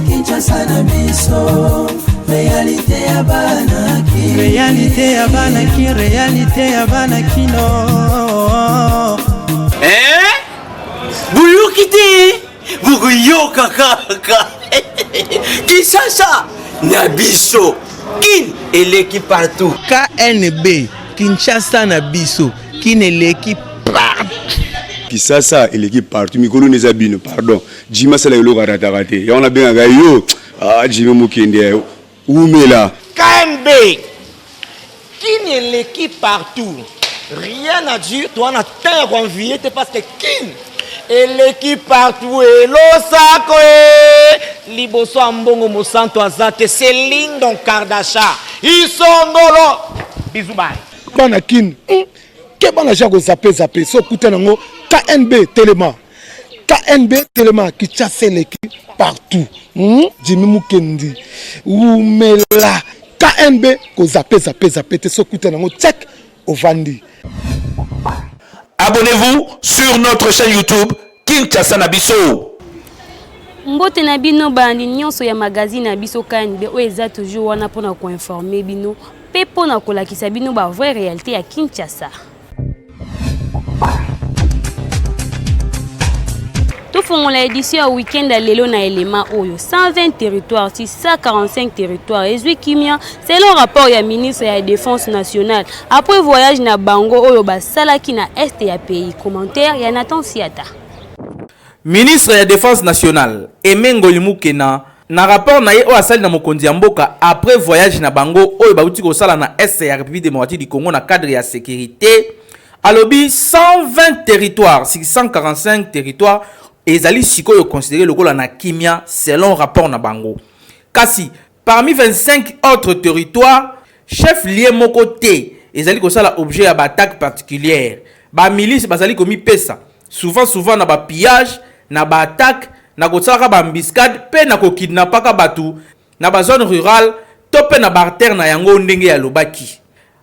Kinshasa na biso. Réalité ya banaki. Réalité ya banaki. Réalité ya banaki no. Buyukite. Buguyoka kaka. Kinshasa na biso. Kin eleki partout. KNB Kinshasa na biso. Kin eleki partout. Kinshasa eleki partout. Mikolo nezabino pardon. Jima sala yolo raté. Ya on a bien yo. Jima mukende. Oumela. KNB Kin eleki partout. Rien à dire. Toi on a terre envié parce que Kin eleki partout et l'osako liboso ambongo mosanto azate Céline Don Kardasha isongolo bisous bye bana Kin ke bana jako zape so kuta nango KNB Telema qui chasse eleki partout Jimmy Mukendi Oumela KNB ko zape te so kuta nango check ovandi. Abonnez-vous sur notre chaîne YouTube Kinshasa na biso. Mbote na bino bandi nyonso ya magazine na biso KNB o eza toujours wana pona ko informer bino pe pona ko lakisa bino ba vraie réalité ya Kinshasa. Tout fond la édition au week-end à lelo na élément oyo 120 territoires 645 territoires ezui kimia selon rapport ya ministre ya défense nationale après voyage na bango oyo basalaki na est ya pays. Commentaire ya Nathan Siata. Ministre ya défense nationale Emengo Limukena na rapport na ye o asali na mokonzi ya mboka après voyage na bango oyo bauti ko sala na est ya République démocratique du Congo na cadre ya sécurité alobi 120 territoires 645 territoires ezali sikoyo considéré lokola na kimia selon rapport na bango. Kasi parmi 25 autres territoires chef lié moko te ezali ko sala objet ya attaque particulière. Ba milice bazali komi pesa souvent na ba pillage na ba attaque na ko tsaka ba embuscade pe na ko kidnapaka batu na ba zone rurale to pe na barter na yango ndenge ya lobaki.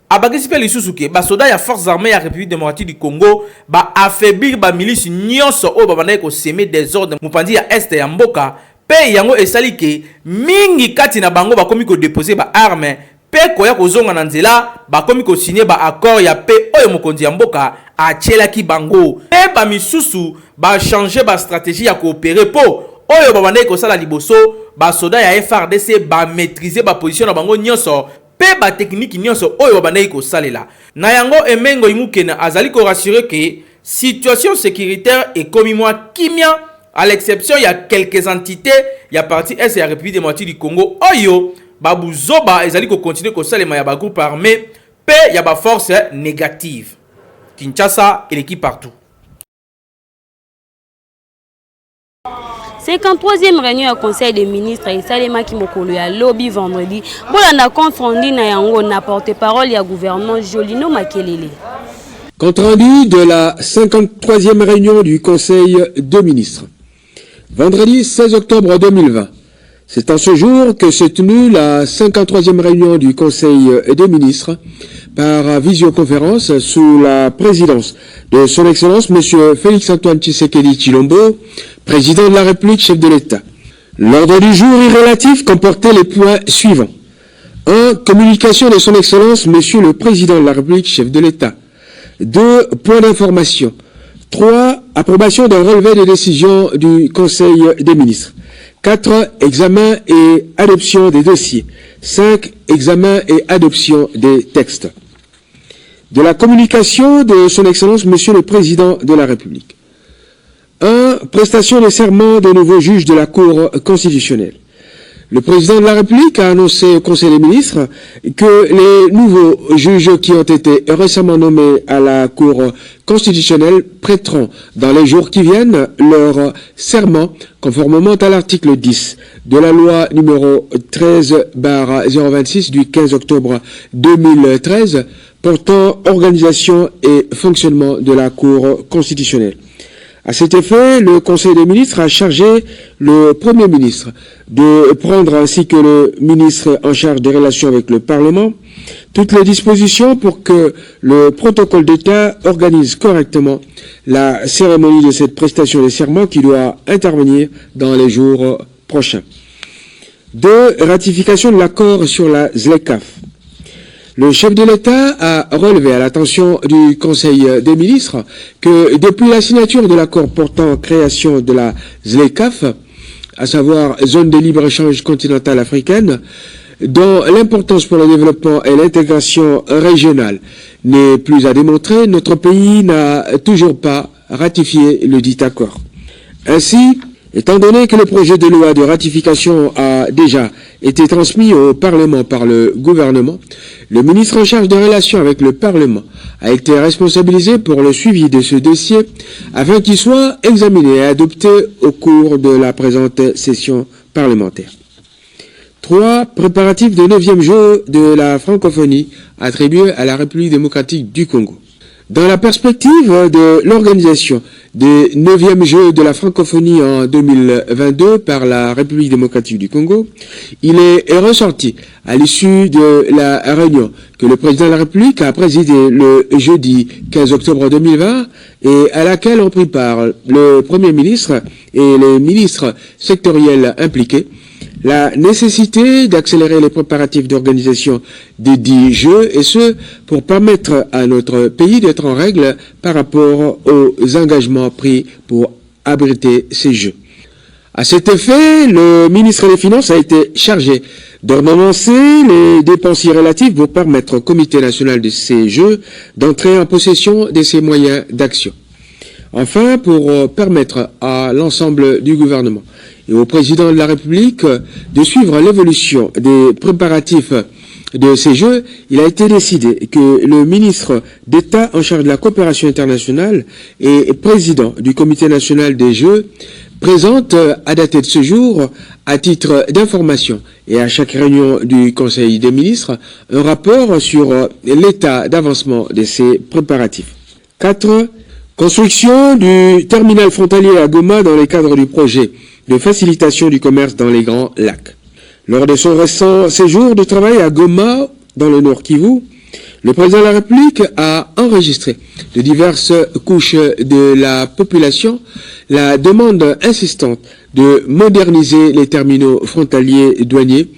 Abakisi pe lisusu ke ba soda ya forces armées ya République démocratique du Congo ba affaiblir ba milice nyonso o ba banaye ko semer désordre mupandi ya est ya mboka pe yango esali ke mingi kati na bango bakomi ko déposer ba armes pe koya kozonga na nzela bakomi ko signer ba accord ya pe oyo mokonzi ya mboka achelaki bango pe ba misusu ba changer ba stratégie ya coopérer po oyo ba banaye ko sala liboso ba soda ya FRDC ba maîtriser ba position na bango nyonso pe ba technique nyonso oyo banai ko salela na yango Emengo Limukena azali ko rassurer que situation sécuritaire est comme moi kimia à l'exception il y a quelques entités il y a partie est ya République démocratique du Congo oyo babuzoba ezali ko continuer ko salema ya ba groupe armé pe ya ba force négative. Kinshasa et l'équipe partout. 53e réunion au Conseil des ministres et Salema Kimokolo ya lobby vendredi. Bolanda compte rendu na yango na porte-parole ya gouvernement Jolino Makelele. Compte rendu de la 53e réunion du Conseil des ministres. Vendredi 16 octobre 2020. C'est en ce jour que s'est tenue la 53e réunion du Conseil des ministres par visioconférence sous la présidence de son Excellence M. Félix-Antoine Tshisekedi Tshilombo, président de la République, chef de l'État. L'ordre du jour est relatif comportait les points suivants. 1. Communication de son Excellence M. le Président de la République, chef de l'État. 2. Points d'information. 3. Approbation d'un relevé de décision du Conseil des ministres. 4. Examen et adoption des dossiers. 5. Examen et adoption des textes. De la communication de son Excellence Monsieur le Président de la République. 1. Prestation de serment de nouveaux juges de la Cour constitutionnelle. Le Président de la République a annoncé au Conseil des ministres que les nouveaux juges qui ont été récemment nommés à la Cour constitutionnelle prêteront dans les jours qui viennent leur serment conformément à l'article 10 de la loi numéro 13/026 du 15 octobre 2013 portant organisation et fonctionnement de la Cour constitutionnelle. À cet effet, le Conseil des ministres a chargé le Premier ministre de prendre, ainsi que le ministre en charge des relations avec le Parlement, toutes les dispositions pour que le protocole d'État organise correctement la cérémonie de cette prestation de serment qui doit intervenir dans les jours prochains. 2. Ratification de l'accord sur la ZLECAf. Le chef de l'État a relevé à l'attention du Conseil des ministres que depuis la signature de l'accord portant création de la ZLECAf, à savoir Zone de libre-échange continentale africaine, dont l'importance pour le développement et l'intégration régionale n'est plus à démontrer, notre pays n'a toujours pas ratifié le dit accord. Ainsi, étant donné que le projet de loi de ratification a déjà été transmis au Parlement par le gouvernement, le ministre en charge des relations avec le Parlement a été responsabilisé pour le suivi de ce dossier afin qu'il soit examiné et adopté au cours de la présente session parlementaire. 3. Préparatifs de 9e jour de la francophonie attribué à la République démocratique du Congo. Dans la perspective de l'organisation des 9e Jeux de la francophonie en 2022 par la République démocratique du Congo, il est ressorti à l'issue de la réunion que le président de la République a présidée le jeudi 15 octobre 2020 et à laquelle ont pris part le Premier ministre et les ministres sectoriels impliqués, la nécessité d'accélérer les préparatifs d'organisation des 10 Jeux, et ce, pour permettre à notre pays d'être en règle par rapport aux engagements pris pour abriter ces Jeux. À cet effet, le ministre des Finances a été chargé d'ordonnancer les dépenses relatives pour permettre au Comité national de ces Jeux d'entrer en possession de ces moyens d'action. Enfin, pour permettre à l'ensemble du gouvernement et au président de la République de suivre l'évolution des préparatifs de ces Jeux, il a été décidé que le ministre d'État en charge de la coopération internationale et président du Comité national des Jeux présente à dater de ce jour, à titre d'information et à chaque réunion du Conseil des ministres, un rapport sur l'état d'avancement de ces préparatifs. 4. Construction du terminal frontalier à Goma dans le cadre du projet de facilitation du commerce dans les Grands Lacs. Lors de son récent séjour de travail à Goma, dans le Nord Kivu, le président de la République a enregistré de diverses couches de la population la demande insistante de moderniser les terminaux frontaliers douaniers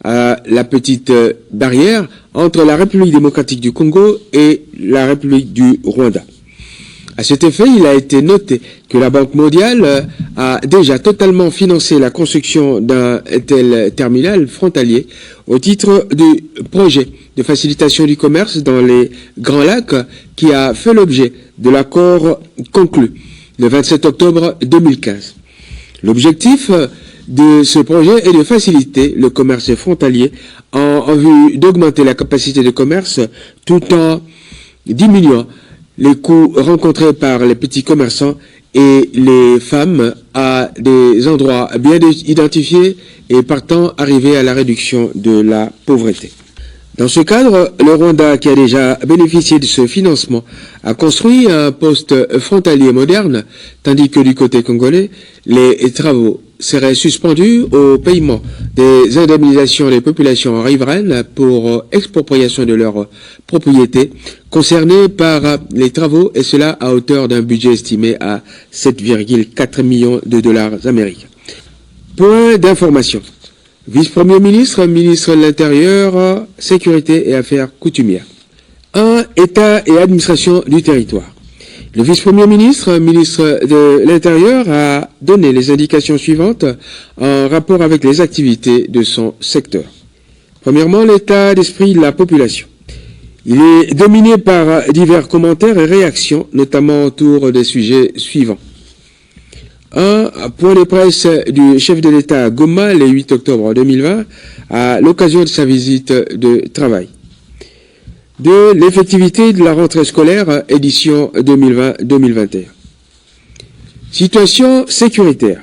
à la petite barrière entre la République démocratique du Congo et la République du Rwanda. À cet effet, il a été noté que la Banque mondiale a déjà totalement financé la construction d'un tel terminal frontalier au titre du projet de facilitation du commerce dans les Grands Lacs qui a fait l'objet de l'accord conclu le 27 octobre 2015. L'objectif de ce projet est de faciliter le commerce frontalier en vue d'augmenter la capacité de commerce tout en diminuant les coûts rencontrés par les petits commerçants et les femmes à des endroits bien identifiés et partant arriver à la réduction de la pauvreté. Dans ce cadre, le Rwanda, qui a déjà bénéficié de ce financement, a construit un poste frontalier moderne, tandis que du côté congolais, les travaux seraient suspendus au paiement des indemnisations des populations riveraines pour expropriation de leurs propriétés concernées par les travaux, et cela à hauteur d'un budget estimé à 7,4 millions de dollars américains. Point d'information. Vice-premier ministre, ministre de l'Intérieur, Sécurité et Affaires coutumières. 1. État et administration du territoire. Le vice-premier ministre, ministre de l'Intérieur, a donné les indications suivantes en rapport avec les activités de son secteur. Premièrement, l'état d'esprit de la population. Il est dominé par divers commentaires et réactions, notamment autour des sujets suivants. 1. Point de presse du chef de l'État à Goma le 8 octobre 2020 à l'occasion de sa visite de travail. 2. L'effectivité de la rentrée scolaire édition 2020-2021. Situation sécuritaire.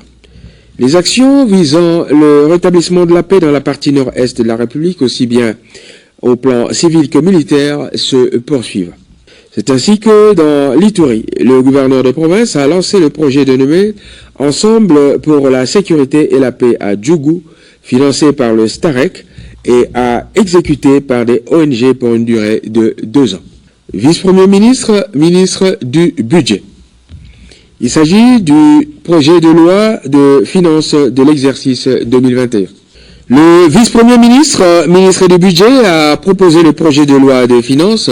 Les actions visant le rétablissement de la paix dans la partie nord-est de la République, aussi bien au plan civil que militaire, se poursuivent. C'est ainsi que dans l'Ituri, le gouverneur de province a lancé le projet dénommé Ensemble pour la sécurité et la paix à Djougou, financé par le STAREC et a exécuté par des ONG pour une durée de 2 ans. Vice-premier ministre, ministre du budget. Il s'agit du projet de loi de finances de l'exercice 2021. Le vice-premier ministre, ministre du budget, a proposé le projet de loi de finances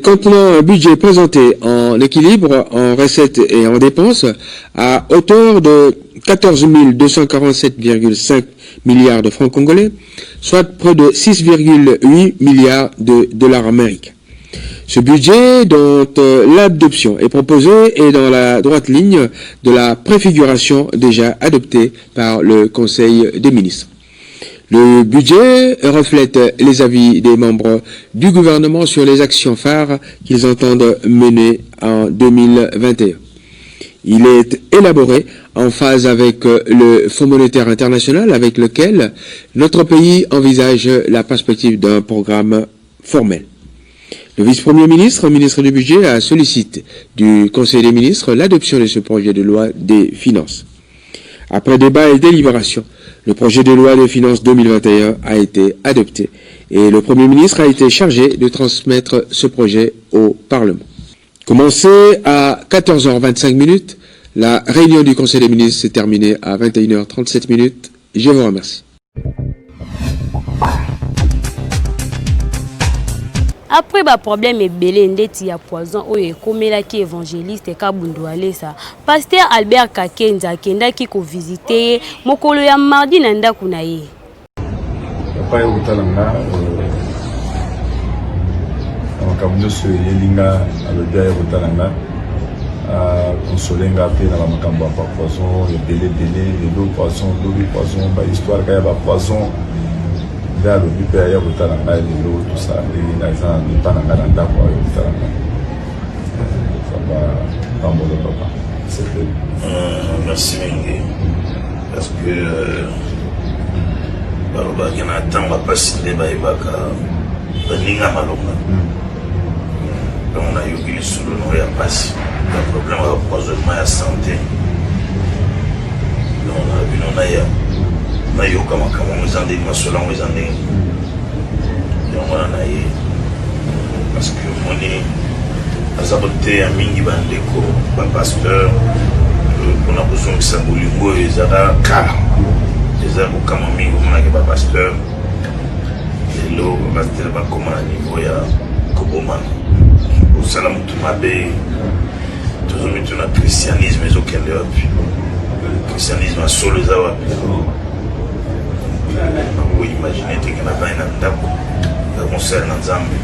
contenant un budget présenté en équilibre, en recettes et en dépenses à hauteur de 14 247,5 milliards de francs congolais, soit près de 6,8 milliards de dollars américains. Ce budget dont l'adoption est proposée est dans la droite ligne de la préfiguration déjà adoptée par le Conseil des ministres. Le budget reflète les avis des membres du gouvernement sur les actions phares qu'ils entendent mener en 2021. Il est élaboré en phase avec le Fonds monétaire international avec lequel notre pays envisage la perspective d'un programme formel. Le vice-premier ministre, ministre du budget, a sollicité du Conseil des ministres l'adoption de ce projet de loi des finances. Après débat et délibération, le projet de loi des finances 2021 a été adopté et le Premier ministre a été chargé de transmettre ce projet au Parlement. Commencé à 14h25, la réunion du Conseil des ministres s'est terminée à 21h37. Je vous remercie. Après ba problème ebele ndeti ya poison oyo ekomelaki évangéliste Kabundu Alesa, pasteur Albert Kakenza akendaki ko visiter mokolo ya mardi na ndako na ye. Papa yotalanga makambo so yelinga alobi yotalanga consolenga pe na makambo ya poison ebele le poison ba histoire ka ya ba poison dans le but de Yotalanga et tout ça, et dans les Pananga, ça va pas mon papa. Merci Mengue. Parce que il y en a tant va passer les baïbaka, Ninga Malonga. Donc on a eu qu'il sous le nom et passe. Le problème avec le poisonnement et la santé. Donc on a vu non ailleurs. Nayo kama mwezande masola mwezande yongwana naye parce que moni azabote ya mingi bandeko ba pasteur pona kozongisa bolingo ezaka kala ezaka kama mingi mona ke ba pasteur lelo bastel bakoma na niveau ya kobomana osala mutu mabe tozomitu na christianisme ezokende wapi christianisme asolo eza wapi. Oui, imaginez que la vaine a d'abord mon sel dans Zambie.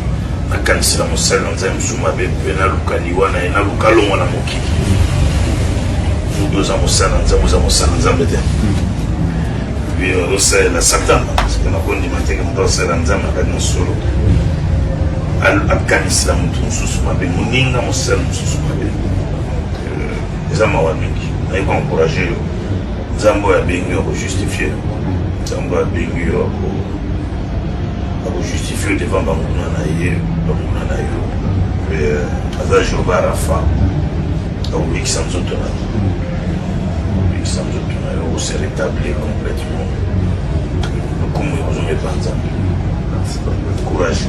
La canisse dans mon sel dans Zambie. Soumabe, na lukaliwana, na lukalongo na moki. Nous deux ans mon sel dans Zambie, nous avons sel dans Zambie. Puis c'est la Satan, parce qu'on a connu maintenant que mon sel dans Zambie a gagné solo. La canisse dans mon tour soumabe, mon ninga mon sel soumabe. Les amawaniki, on a encouragé. Zambie a bien justifié. Zamba Bingyo pour justifier devant Bamounanaye, Azajo Barafa, au Bixamzotona. Bixamzotona, c'est rétabli complètement. Comme vous n'avez pas courage.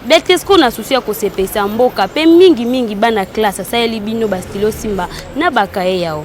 Beltesco na susi ya kosepesa mboka pe mingi bana classe sayeli bino bastilo simba na bakaye yao.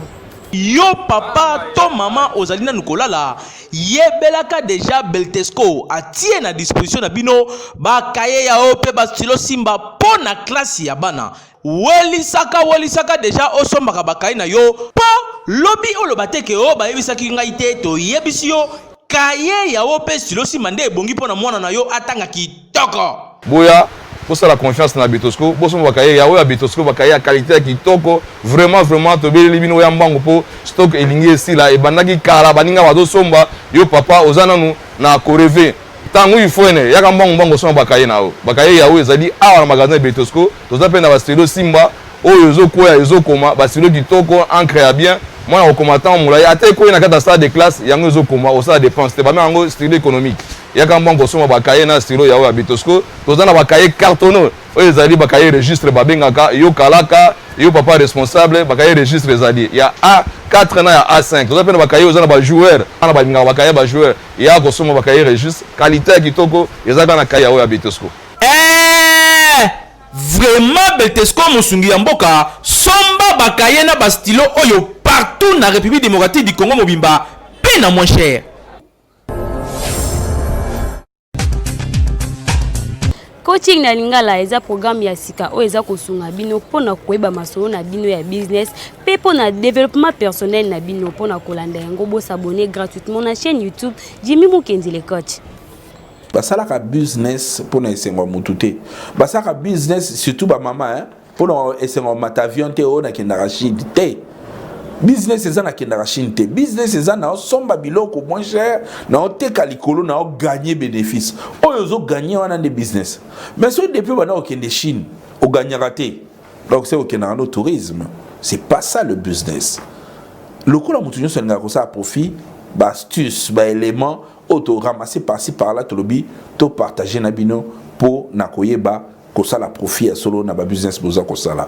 Yo papa to mama ozalina nukolala yebelaka déjà Beltesco atie na disposition na bino bakaye yao pe bastilo simba po na classe ya bana. Welisaka déjà osombaka bakaye na yo po lobi olobateke o bayebisaki ngai te to yebisi yo kaye yao pe stilo simba nde bongi po na mwana na yo atanga kitoko. Boya, pour ça la confiance dans la Betosco, pour ça bakaye ya Betosco bakaye ya qualité qui toko vraiment to beli libino ya mbango po stock elingi si la e bandaki kala baninga wado somba yo papa ozana nu na ko rêver tangu ifone ya mbango somba bakaye nao bakaye ya ezali awa na magasin Betosco toza pe na ba stylo simba oyo ezokoya ezokoma ba stylo kitoko encre ya bien moi na combattant moulay ate ko na kata salle de classe yango zo koma au ça dépense te ba mango stylo économique yaka mbango soma ba cahier na stylo ya Bitosco tozana ba cahier cartonneau oyo ezali ba cahier registre ba bengaka yo kalaka yo papa responsable ba cahier registre ezali ya A4 na ya A5 toza pena ba cahier ozana ba joueur na ba ngaka ba cahier ba joueur ya ko soma ba cahier registre qualité kitoko ezali na cahier ya Bitosco vraiment Betesco Mosungi ya mboka somba bakaye na ba stylo oyo partout na République démocratique du Congo mobimba pe na moins cher. Coaching na lingala eza programme ya sika o eza kosunga bino pona koyeba masolo na bino ya business pe pona développement personnel na bino pona kolanda yango bo s'abonner gratuitement na chaîne YouTube Jimmy Mukendi le coach. Basalaka business pour na esengo mutute basalaka business surtout ba mama pour na esengo matavion te o na kendaka Chine te business eza na kendaka Chine te business eza na somba biloko moins cher na oteka likolo na o gagner bénéfice oyo zo gagner wana de business mais so depuis bana okende Chine o gagnera te donc c'est okenda no tourisme c'est pas ça le business lokola mutu nyo senga ko ça profit ba astuce ba élément auto ramasser par-ci par-là to lobby to partager na bino pour na koyeba ko sala profit solo na ba business boza ko sala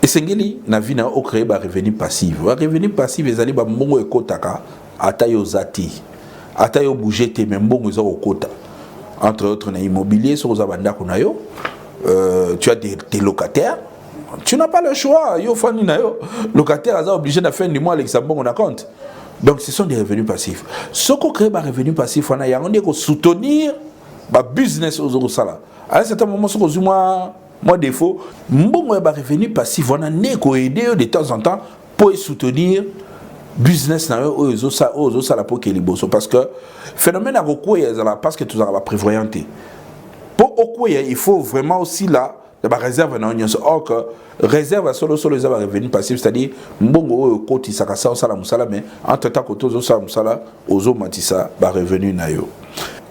esengeli na vie na o créer ba revenu passif ba revenu passif ezali ba mbongo ekotaka ata yo zati ata yo bouger te même mbongo ezo okota entre autres na immobilier sur za banda ko na yo tu as des locataires tu n'as pas le choix yo fani na yo locataire aza obligé na fin du mois avec sa mbongo na compte. Donc ce sont des revenus passifs. Ce qu'on crée par revenu passif, on a soutenir le business aux autres salaires. À un certain moment, ce que moi défaut, bon revenu passif, on a aider de temps en temps pour soutenir business aux autres salaires pour qu'ils bossent. Parce que phénomène à recours, parce que tout ça va prévoyant. Pour recours, il faut vraiment aussi là. La réserve na onyo or que réserve solo les revenus passifs c'est-à-dire mbongo koti sakasa sala musala mais entre temps que tozo sala musala ozo matisa ba revenu na yo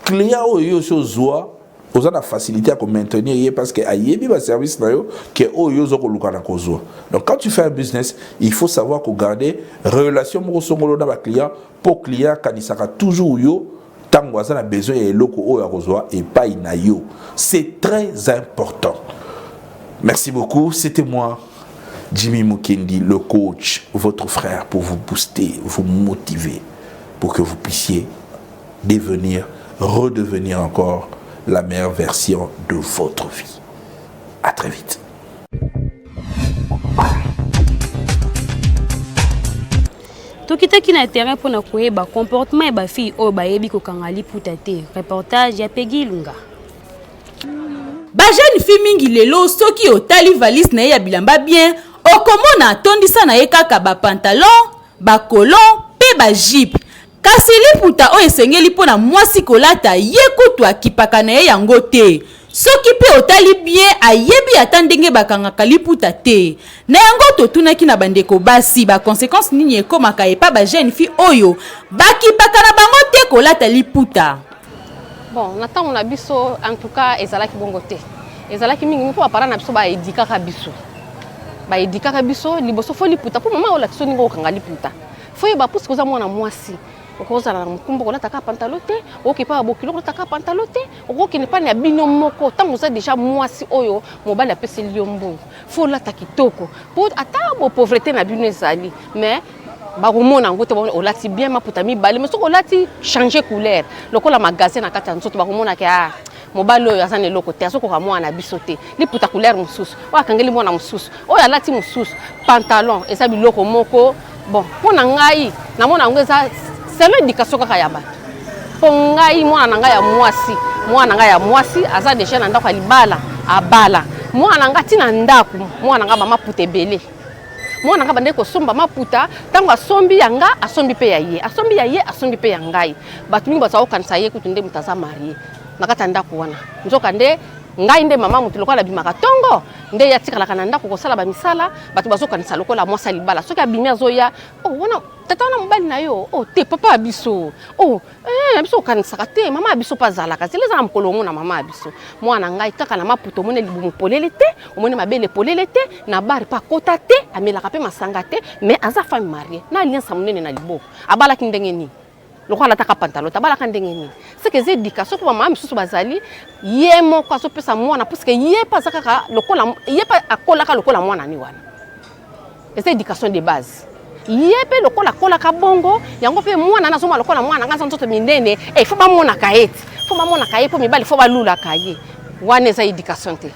client oyo so zoa oza na facilité à maintenir parce que ayebi ba service na yo que oyo zo ko luka na kozwa. Donc quand tu fais un business il faut savoir ko garder relation mo songolo na ba client pour client kanisaka toujours yo tango aza na besoin et loko oyo akozwa et pas na yo. C'est très important. Merci beaucoup, c'était moi, Jimmy Mukendi, le coach, votre frère, pour vous booster, vous motiver, pour que vous puissiez redevenir encore la meilleure version de votre vie. À très vite. Tokitaki na terrain pour na koyeba comportement ya ba fille oyo bayebi ko kangali puta te. Reportage ya Peggy Lunga. Ba jeune fille mingi lelo soki otali valise na ye ya bilamba bien okomona atondisa na ye kaka ba pantalon ba colon pe ba jupe kasi liputa oyo esengeli mpona mwasi kolata ye kutu akipaka na ye yango te soki pe otali bien ayebi ata ndenge bakangaka liputa te na yango totunaki na bandeko basi ba conséquence nini ekomaka epa ba jeune fille oyo bakipaka na bango te kolata liputa. Bon, on a biso en tout cas ezalaki bongote. Ezalaki mingi pour apara na biso ba edikaka biso. Ba edikaka biso liboso fo liputa pour mama ola tiso ningo kanga liputa. Fo yeba pousse koza mwana mwasi. Okoza na mukumbo kola taka pantalote, okipa bokilo kola taka pantalote, okokine pa na bino moko tango za déjà mwasi oyo mobali apese liombo. Fo la takitoko. Pour ata bo pauvreté na bino ezali, mais bakomona ngo te olati bien maputa mibale mais soko olati changer couleur lokola magasin na kata nzoto bakomona ke mobali oyo azane loko te soko kamwana biso te liputa couleur mususu wa kangeli mwana mususu oyo alati mususu pantalon eza biloko moko bon pona ngai na mona ngo eza c'est l'éducation kaka ya bato po ngai mwana ngai ya mwasi aza déjà na ndako alibala abala mwana ngai tina ndako mwana ngai maputa ebele mwana nga bande ko somba maputa tango asombi yanga asombi pe yaye asombi pe yangai batu mingi basawo kanisa ye kutunde mutaza marié nakata ndako wana nzoka nde ngai nde mama mutu lokola bimaka tongo nde ya tikalaka na ndako kosala bamisala bato bazokanisa lokola mwasi libala soki abimi azoya wana tata wana mobali na yo te papa abiso abiso okanisaka te mama abiso mpe azalaka zela ezala mokolo omona mama abiso mwana ngai kaka na maputo omoni libumu polele te omoni mabele polele te na bari mpe akota te amelaka mpe masanga te mais aza femme marie na aliansa monene na liboko abalaki ndenge nini lokola ataka pantalon tabalaka ndenge nini seke eza éducation po bamama misusu bazali ye moko azopesa mwana puisque ye mpe aza kaka lokola ye mpe akolaka lokola mwana ni wana eza éducation de base ye mpe lokola akolaka bongo yango mpe mwana nazomona lokola mwana nga nzoto minene fo bamonaka ye ti fo bamonaka ye mpo mibali fo balulaka ye wana eza éducation te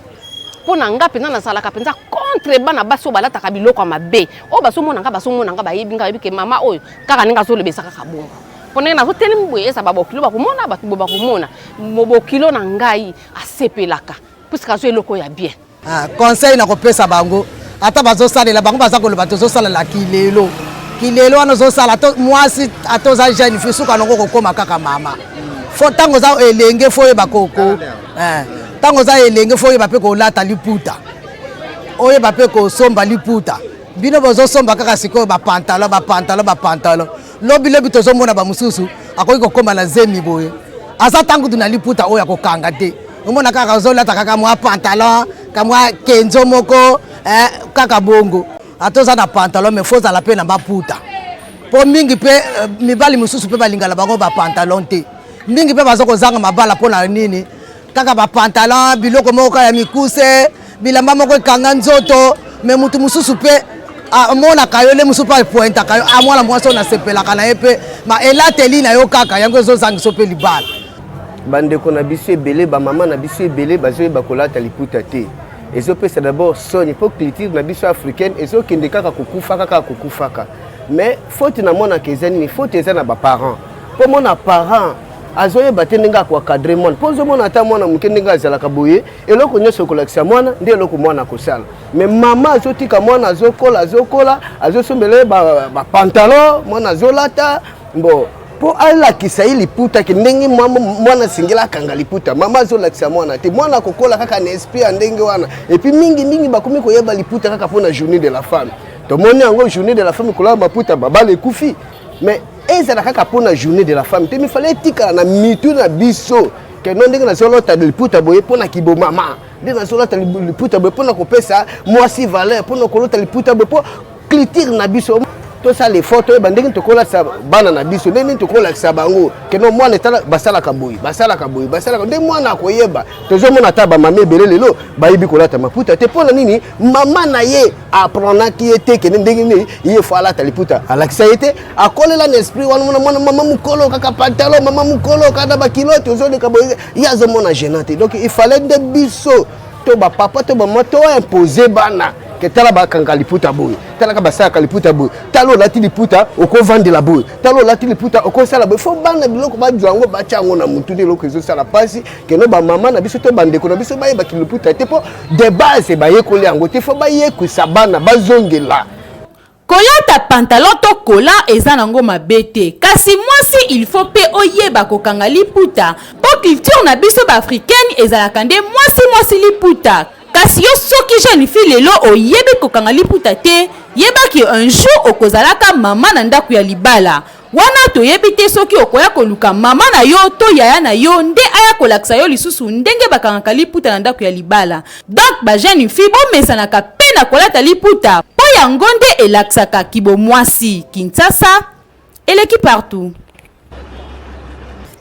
mpo na nga mpenza nazalaka mpenza contre bana basi oyo balataka biloko ya mabe oyo bazomona nga bayebi nga bayebi ke mama oyo kaka ndenge azolobesa kaka bongo mpo ndenge nazotelemi boye eza babokilo bakomona bato boye bakomona mobokilo na ngai asepelaka puisque azo eloko ya bien conseil na kopesa bango ata bazosalela bango baza koloba tozosalela kilelo wana ozosala mwasi ata oza jeune fille suka nango kokóma kaka mama fo ntango oza elenge fo oyeba koko ntango oza elenge fo oyeba mpe kolata liputa oyeba mpe kosomba liputa bino bozosomba kaka sikoyo bapantalon lobi tozomona bamosusu akoki kokóma na zemi boye aza ntango tu na liputa oyo akokanga te omona kaka ozolata kaka mwa pantalon kamwa kenzo moko kaka bongo ata oza na pantalon mais fo ozala mpe na baputa mpo mingi mpe mibali mosusu mpe balingala bango bapantalon te mingi mpe baza kozanga mabala mpo na nini kaka bapantalon biloko moko ya mikuse bilamba moko ekanga nzoto mais mutu mosusu mpe amonaka yo le mosusu mpe apointaka yo amwana mwasi oyo nasepelaka na ye mpe elateli na yo kaka yango ezozangisa mpe libala bandeko na biso ebele bamama na biso ebele bazoyeba kolata liputa te ezopesa d'abord soni mpo culture na biso africaine ezokende kaka kokufaka mais faute namonaka eza nini faute eza na baparent mpo mona parent azoyeba te ndenge akoakadre mwana mpo ozomona ata mwana moke ndenge azalaka boye eloko nyonso ekolakisa mwana nde eloko mwana akosala mais mama azotika mwana azokola azosombela ye bapantalon mwana azolata mbo mpo alakisa ye liputa ke ndenge mwana asengeli akanga liputa mama azolakisa mwana te mwana akokola kaka na esprit ya ndenge wana epuis mingi bakomi koyeba liputa kaka mpo na journée de la femme tomoni yango journée de la femme kolala maputa babala ekufi mais ezala kaka mpo na journée de la femme te mifale etikala na mitu na biso ke no ndenge nazolota liputa boye mpo na kibomama nde nazolota liputa boye mpo na kopesa mwasi valeur mpo na kolota liputa boye mpo culture na biso tosala effort toyeba ndenge tokolakisa bana na biso ndenge tokolakisa bango keno mwana etala basalaka boye nde mwana akoyeba tozomona ata bamama ebele lelo bayebi kolata maputa te mpo na nini mama na ye aprenaki ye te kende ndenge nini ye fo alata liputa alakisa ye te akolela na esprit wana mwana mama mokolo kaka pantalon mama mokolo kaka bakilote ozoleka boye ye azomona gênant te donc il fallait nde biso to bapapa to bamama toimpose bana ke tala bakanga liputa boye talaka basalaka liputa boye tala olati liputa okovandela boye tala olati liputa okosala boye fo bana biloko bazwa yango batya yango na mutu nde eloko ezosala mpasi keno bamama na biso to bandeko na biso bayebaki liputa te mpo de base bayekoli yango te fo bayekwisa bana bazongela kolata pantalon to kola eza nango mabe te kasi mwasi il faut pe oyeba kokanga liputa mpo culture na biso baafricaine ezalaka nde mwasi liputa kasi yo soki jeune fille lelo oyebi kokanga liputa te yebaki un jour okozalaka mama na ndako ya libala wana toyebi te soki okoya koluka mama na yo to yaya na yo nde aya kolakisa yo lisusu ndenge bakangaka liputa na ndako ya libala donc bajeune fille bomesanaka mpe na kolata liputa mpo yango nde elakisaka kibomwasi Kinshasa eleki partout.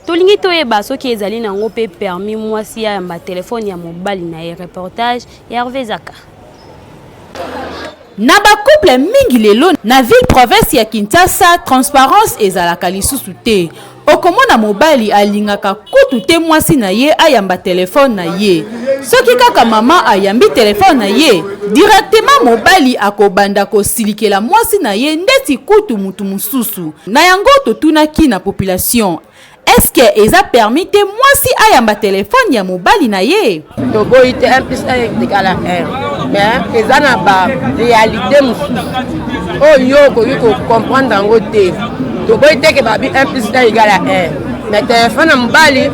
Tolingi toyeba soki ezali nango pe permis mwasi ya yamba telefone ya mobali na ye reportage ya Hervé Zaka. Na ba couple mingi lelo na ville province ya Kinshasa transparence ezalaka lisusu te. Okomona mobali alingaka kutu te mwasi na ye ayamba telefone na ye. Soki kaka mama ayambi telefone na ye, directement mobali akobanda kosilikela mwasi na ye ndeti kutu mutu mususu. Na yango totunaki na population. Est-ce que eza permis te mwasi ayamba telefone ya mobali na ye? Toboyi te 1 plus 1 égale à 1. Mais eza na ba réalité mususu. Oyo koki ko comprendre ngo te. Toboyi te ke babi 1 plus 1 égale à 1. Mais téléphone ya mobali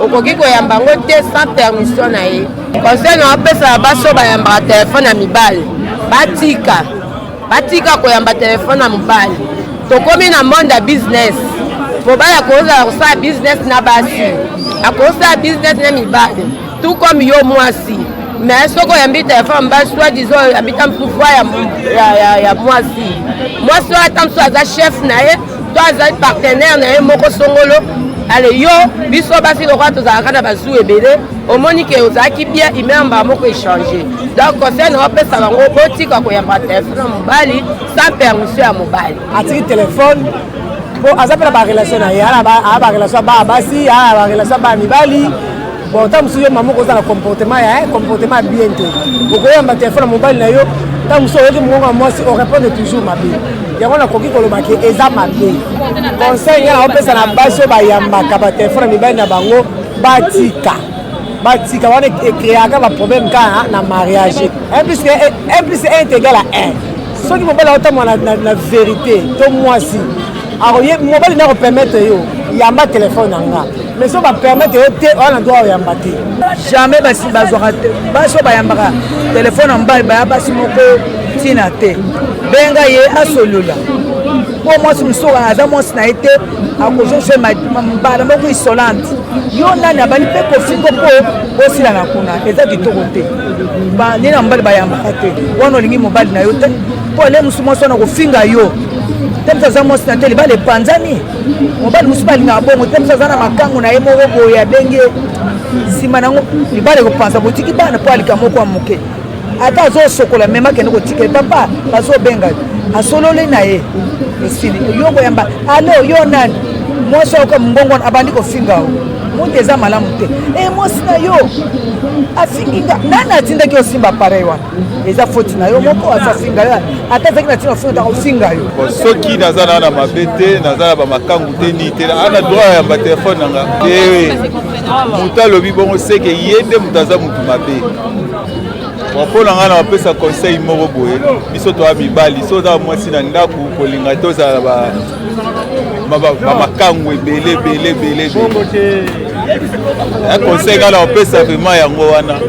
okoki koyamba yango te sans permission na ye. Conseil na opesa baso bayambaka telefone ya mibali batika koyamba telefone ya mobali. Tokomi na monde ya business, mobali akozala kosala business na basi, akosala business na mibali, tout comme yo mwasi. Mais soko yambi telefone mobali soit disons yambita pouvoir ya mwasi ata mso aza chef na ye to aza partenaire na ye moko songolo. Ale yo biso basi lokwa tozalaka na bazu ebele omoni ke ozalaki bien imeyamba moko échanger. Donc conseil na opesa bango botika koyamba telefone ya mobali sans permission ya mobali. Atiki telefone po aza pela ba relation na ye ala ba relation ba basi ala ba relation ba mibali. Bon tant monsieur maman ko za comportement bien te. Bokoyamba telefone ya mobali na yo tant monsieur oki mongo moi si on répond toujours mabe. Yango na koki koloba ke eza mabe. Conseil ya opesa na baso ba yamba ka ba telefone mibali na bango batika wana créaka ba problème ka na mariage. 1+1 égale à 1. Soki mobali otamo na vérité to moi si. Alors mobali na ko permettre yo yamba telefone nga. Mais si on va permettre yo te on doit yamba te. Jamais basi bazora te. Baso ba yamba téléphone en bas ba basi moko tina te. Benga ye asolula. Pour moi, si nous sommes à la moitié, à cause de ce que isolante. Yo nani abali pe ko fingo po aussi la nakuna. Eza di tokote. Ba ni na mbali ba yamba te. Wono lingi mobali na yo te. Po le musumo so na ko finga yo. Temsa za mosi na tele ba le panzani. Mobali musuba linga bongo temsa za na makangu na yemo go ya benge. Sima nango libale ko panza botiki bana po alika moko amuke. Ata zo sokola mema kene ko tike papa bazo benga. Asolole na ye. Esili yongo yamba ale yo nani moso ko mbongo abandi ko finga munde za malamu te mosi na yo afinga nana tinda ki osimba parewa eza foti na yo moko afinga yo ata zaki na tina fota ko finga yo soki nazana na mabete nazana ba makangu te ni te ana droit ya ba telefone nanga mutalo bi bongo seke yende mutaza mutu mabe. Pour nga na pesa conseil moko boye biso to mibali so za mwasi na ndaku kolinga to za ba makangu ebele conseil nga pesa vraiment yango wana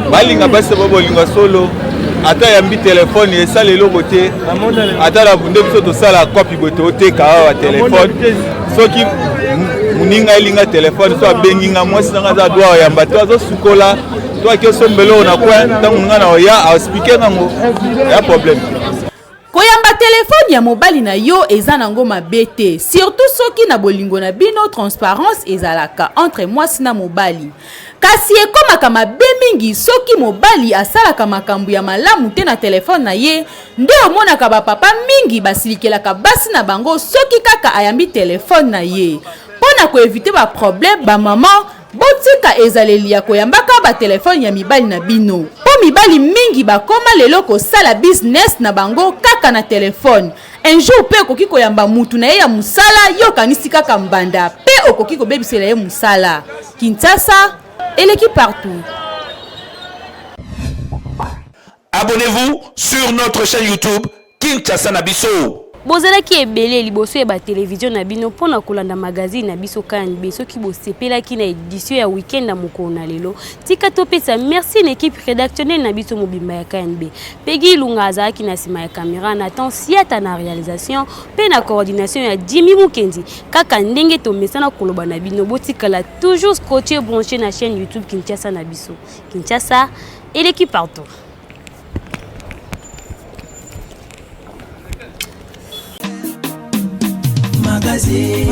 balinga basi bolinga solo ata yambi telefone esala eloko te ata la bunde biso to sala copie bote oteka wa telefone soki muninga elinga telefone so abenginga mwasi nga za doa yamba to azo sukola. Toi qui es mbelo na kwa tangu ngana oya speaker nango ya problème. Koyamba telefone ya mobali na yo eza nango mabete surtout soki na bolingo na bino transparence ezalaka entre mwasi na mobali. Kasi ekomaka mabe mingi soki mobali asalaka makambo ya malamu te na telefone na ye nde omonaka bapapa mingi basilikelaka basi na bango soki kaka ayambi telefone na ye. Pona ko éviter ba problème ba maman botika ezaleli ya koyambaka ba telefone ya mibali na bino. Po mibali mingi bakoma lelo kosala business na bango kaka na telefone. Un jour pe okoki koyamba mutu na ye ya musala yo kanisi kaka mbanda pe okoki kobebisela ye musala. Kinshasa, eleki partout. Abonnez-vous sur notre chaîne YouTube Kinshasa na biso. Bozalaki ebele liboso ba télévision na bino pona kolanda magazine na biso KNB soki bosepelaki na édition ya week-end na mokolo na lelo tika topesa merci na équipe rédactionnelle na biso mobimba ya KNB Peggy Lunga azaki na sima ya caméra Nathan Siata na réalisation pe na coordination ya Jimmy Mukendi kaka ndenge to mesana koloba na bino botikala toujours scotché branché na chaîne YouTube Kinshasa na biso Kinshasa et l'équipe partout. Magazine,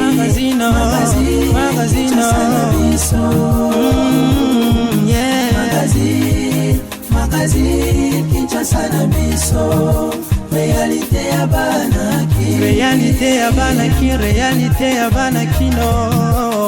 Kinshasa na biso. Réalité ya banaki, réalité ya banaki, réalité ya banaki no.